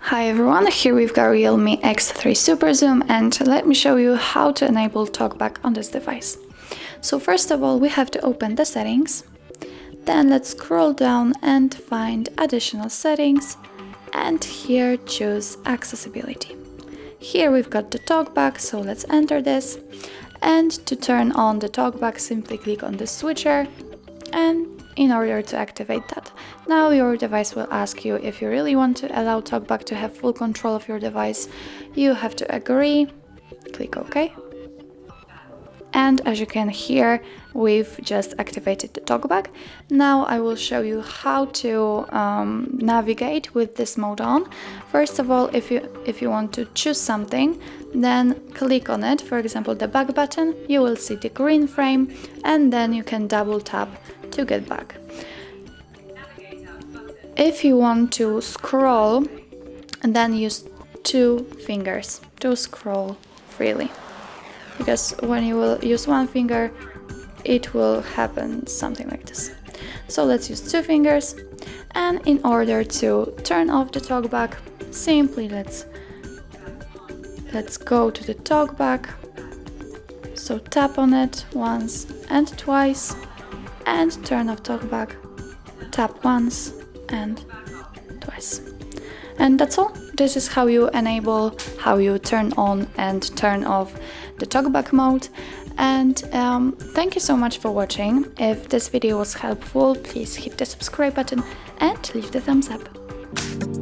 Hi everyone, here we've got REALME X3 SuperZoom, and let me show you how to enable Talkback on this device. So first of all, we have to open the settings, then let's scroll down and find additional settings, and here choose accessibility. Here we've got the Talkback, so let's enter this, and to turn on the Talkback simply click on the switcher and in order to activate that. Now your device will ask you if you really want to allow Talkback to have full control of your device. You have to agree, click OK. And as you can hear, we've just activated the Talkback. Now I will show you how to navigate with this mode on. First of all, if you want to choose something, then click on it. For example, the back button, you will see the green frame, and then you can double tap to get back. If you want to scroll, then use two fingers to scroll freely. Because when you will use one finger, it will happen something like this. So let's use two fingers, and in order to turn off the Talkback, simply let's go to the Talkback. So tap on it once and twice, and turn off Talkback. Tap once and twice. And that's all. This is how you enable, how you turn on and turn off the Talkback mode. And thank you so much for watching. If this video was helpful, please hit the subscribe button and leave the thumbs up.